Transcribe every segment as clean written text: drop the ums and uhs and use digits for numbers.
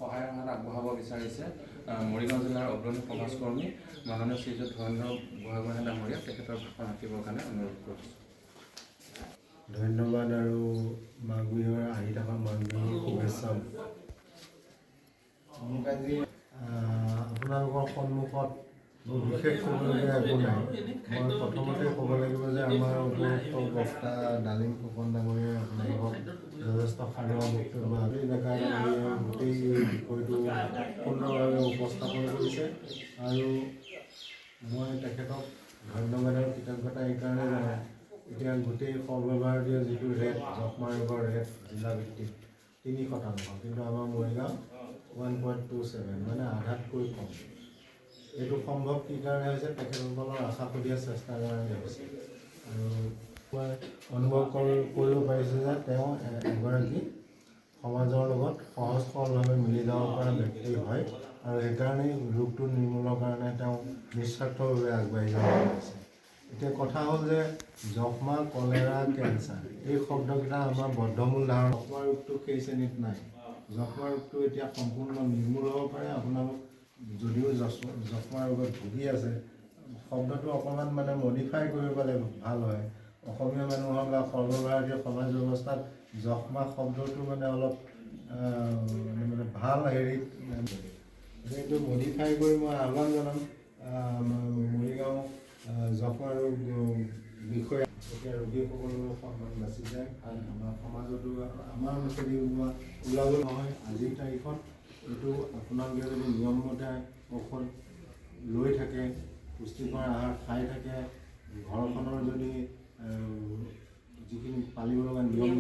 সহায়ৰ হাত আগবঢ়াব বিচাৰিছে মৰিগাঁও জিলাৰ অগ্ৰণী সমাজকৰ্মী মাননীয় শ্ৰীযুত ধীৰেন্দ্ৰ বুঢ়াগোহাঁই ডাঙৰীয়া, তেখেতৰ ভাষণ ৰাখিবৰ কাৰণে অনুৰোধ কৰিছোঁ। ধন্যবাদ আৰু মাঘ বিহুৰ আহি থকা মাঘ বিহুৰ শুভেচ্ছা। মোক আজি আপোনালোকৰ সন্মুখত বিশেষ ক'বলগীয়া একো নাই। মই প্ৰথমতে ক'ব লাগিব যে আমাৰ উপযুক্ত বক্তা ডালিম ফুকন ডাঙৰীয়াই আপোনালোকক যথেষ্ট সাধাৰণ বক্তব্য ডেকা ডাঙৰীয়াই গোটেই বিষয়টো সুন্দৰভাৱে উপস্থাপন কৰিছে আৰু মই তেখেতক ধন্যবাদ আৰু কৃতজ্ঞতা এইকাৰণে জনাওঁ। এতিয়া গোটেই সৰ্বভাৰতীয় যিটো ৰেট যক্ষ্মা ৰোগৰ ৰেট জিলাভিত্তিক 3%, কিন্তু আমাৰ মৰিগাঁও 1.27, মানে আধাতকৈ কম। এইটো সম্ভৱ কি কাৰণে হৈছে? তেখেতসকলৰ আশা সুধিয়া চেষ্টাৰ কাৰণে হৈছে। আৰু মই অনুভৱ কৰিব পাৰিছোঁ যে তেওঁ এগৰাকী সমাজৰ লগত সহজ সৰলভাৱে মিলি যাব পৰা ব্যক্তি হয় আৰু সেইকাৰণেই ৰোগটো নিৰ্মূলৰ কাৰণে তেওঁ নিস্বাৰ্থভাৱে আগবাঢ়ি যাব পাৰিছে। এতিয়া কথা হ'ল যে যক্ষ্মা, কলেৰা, কেঞ্চাৰ এই শব্দকেইটা আমাৰ বদ্ধমূল ধাৰণা। যক্ষ্মা ৰোগটো সেই শ্ৰেণীত নাই। যক্ষ্মা ৰোগটো এতিয়া সম্পূৰ্ণ নিৰ্মূল হ'ব পাৰে। আপোনালোক যদিও যক্ষ্মা ৰোগত ভুগি আছে, শব্দটো অকণমান মানে মডিফাই কৰিব পালে ভাল হয়। অসমীয়া মানুহৰ বা সৰ্বভাৰতীয় সমাজ ব্যৱস্থাত যক্ষ্মা শব্দটো মানে অলপ মানে ভাল হেৰিত সেইটো মডিফাই কৰি মই আহ্বান জনাম মৰিগাঁও যক্ষ্মা ৰোগ বিষয়া এতিয়া ৰোগীসকললৈ সন্মান বাচি যায়। আমাৰ সমাজতো আমাৰ মুখেদি ওলাব নহয়। আজিৰ তাৰিখত এইটো আপোনালোকে যদি নিয়মমতে ঔষধ লৈ থাকে, পুষ্টিকৰ আহাৰ খাই থাকে, ঘৰখনৰ যদি যিখিনি পালিব লগা নিয়ম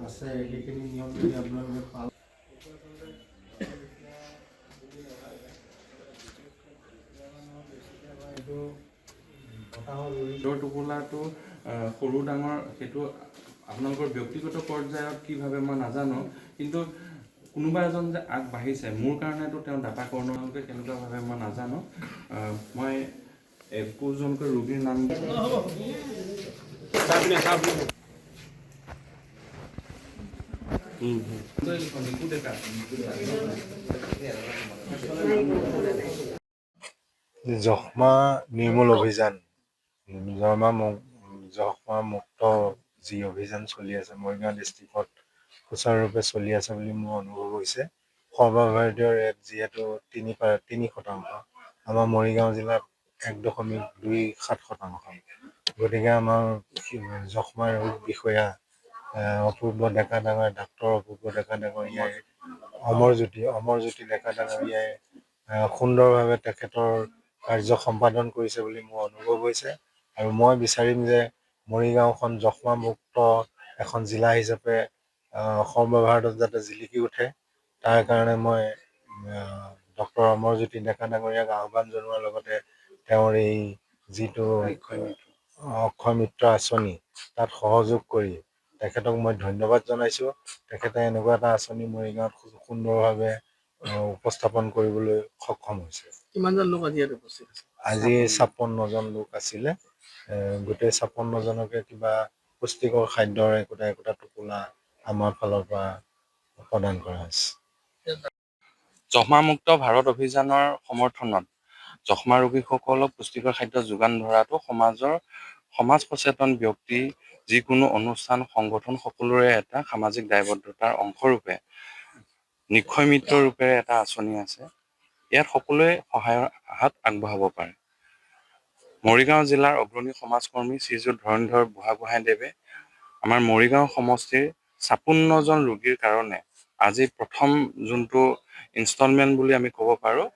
আছে সেইখিনি নিয়ম যদি আপোনালোকে পালন দৌৰ টোপোলাটো সৰু ডাঙৰ সেইটো আপোনালোকৰ ব্যক্তিগত পৰ্যায়ত কিভাৱে মই নাজানো, কিন্তু কোনোবা এজন যে আগবাঢ়িছে, মোৰ কাৰণেতো তেওঁ দাতা কৰ্ণকে কেনেকুৱাভাৱে মই নাজানো। মই একোজনকৈ ৰোগীৰ নাম যক্ষ্মা নিৰ্মূল অভিযান, যক্ষ্মা মুক্ত যি অভিযান চলি আছে মৰিগাঁও ডিষ্ট্ৰিক্টত সুচাৰুৰূপে চলি আছে বুলি মোৰ অনুভৱ হৈছে। সৰ্বভাৰতীয় ৰেট যিহেতু 3%, আমাৰ মৰিগাঁও জিলাত 1.27%। গতিকে আমাৰ যক্ষ্মা ৰোগ বিষয়া অপূৰ্ব ডেকা ডাঙৰীয়া, ডাক্তৰ অপূৰ্ব ডেকা ডাঙৰীয়াই, অমৰজ্যোতি ডেকা ডাঙৰীয়াই সুন্দৰভাৱে তেখেতৰ কাৰ্য সম্পাদন কৰিছে বুলি মোৰ অনুভৱ হৈছে। আৰু মই বিচাৰিম যে মৰিগাঁওখন যক্ষ্মামুক্ত এখন জিলা হিচাপে সৰ্বভাৰতত যাতে জিলিকি উঠে, তাৰ কাৰণে মই ডক্টৰ অমৰজ্যোতি ডেকা ডাঙৰীয়াক আহ্বান জনোৱাৰ লগতে তেওঁৰ এই যিটো অক্ষয় মিত্ৰ আঁচনি তাত সহযোগ কৰি তেখেতক মই ধন্যবাদ জনাইছোঁ। তেখেতে এনেকুৱা এটা আঁচনি মৰিগাঁৱত সুন্দৰভাৱে উপস্থাপন কৰিবলৈ সক্ষম হৈছে। কিমানজন লোক আজি ইয়াত উপস্থিত আছে? আজি 56জন লোক আছিলে। গোটেই 56জনকে কিবা পুষ্টিকৰ খাদ্যৰ একোটা টোপোলা আমাৰ ফালৰ পৰা প্ৰদান কৰা হৈছে। যক্ষ্মামুক্ত ভাৰত অভিযানৰ সমৰ্থনত যক্ষ্মা ৰোগীসকলক পুষ্টিকৰ খাদ্য যোগান ধৰাটো সমাজ সচেতন ব্যক্তি, যিকোনো অনুষ্ঠান সংগঠন সকলোৰে এটা সামাজিক দায়বদ্ধতাৰ অংশৰূপে নিক্ষয় মিত্ৰ ৰূপেৰে এটা আঁচনি আছে। ইয়াত সকলোৱে সহায়ৰ হাত আগবঢ়াব পাৰে। মৰিগাঁও জিলাৰ অগ্ৰণী সমাজকৰ্মী শ্ৰীযুত ধীৰেন্দ্ৰ বুঢ়াগোহাঁইদেৱে আমাৰ মৰিগাঁও সমষ্টিৰ 56জন ৰোগীৰ কাৰণে আজি প্ৰথম যোনটো ইনষ্টলমেণ্ট বুলি আমি ক'ব পাৰোঁ,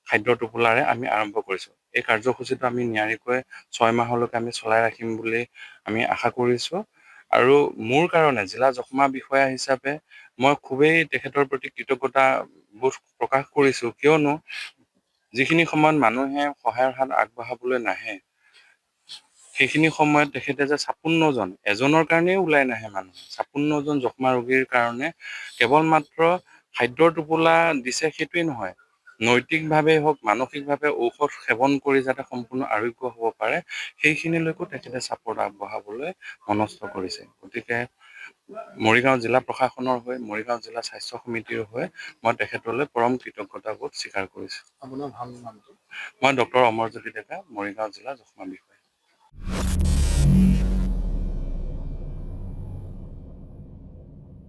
খাদ্য টোপোলাৰে আমি আৰম্ভ কৰিছোঁ। এই কাৰ্যসূচীটো আমি নিয়াৰিকৈ 6 মাহলৈকে আমি চলাই ৰাখিম বুলি আমি আশা কৰিছোঁ। আৰু মোৰ কাৰণে জিলা যক্ষ্মা বিষয়া হিচাপে মই খুবেই তেখেতৰ প্ৰতি কৃতজ্ঞতা বোধ প্ৰকাশ কৰিছোঁ, কিয়নো যিখিনি সময়ত মানুহে সহায়ৰ হাত আগবঢ়াবলৈ নাহে, সেইখিনি সময়ত তেখেতে যে 56জন, এজনৰ কাৰণেই ওলাই নাহে মানুহ, 56জন যক্ষ্মা ৰোগীৰ কাৰণে কেৱল মাত্ৰ খাদ্যৰ টোপোলা দিছে সেইটোৱেই নহয়, নৈতিকভাৱে হওক মানসিকভাৱে ঔষধ সেৱন কৰি যাতে সম্পূৰ্ণ আৰোগ্য হ'ব পাৰে, সেইখিনিলৈকো তেখেতে ছাপোৰ্ট আগবঢ়াবলৈ মনস্থ কৰিছে। গতিকে মৰিগাঁও জিলা প্ৰশাসনৰ হৈ মৰিগাঁও জিলা স্বাস্থ্য সমিতিৰ হৈ মই তেখেতলৈ পৰম কৃতজ্ঞতাবোধ স্বীকাৰ কৰিছোঁ। আপোনাৰ ভাল নামটো? মই ডক্টৰ অমৰজ্যোতি ডেকা, মৰিগাঁও জিলা যক্ষ্মা বিষয়া।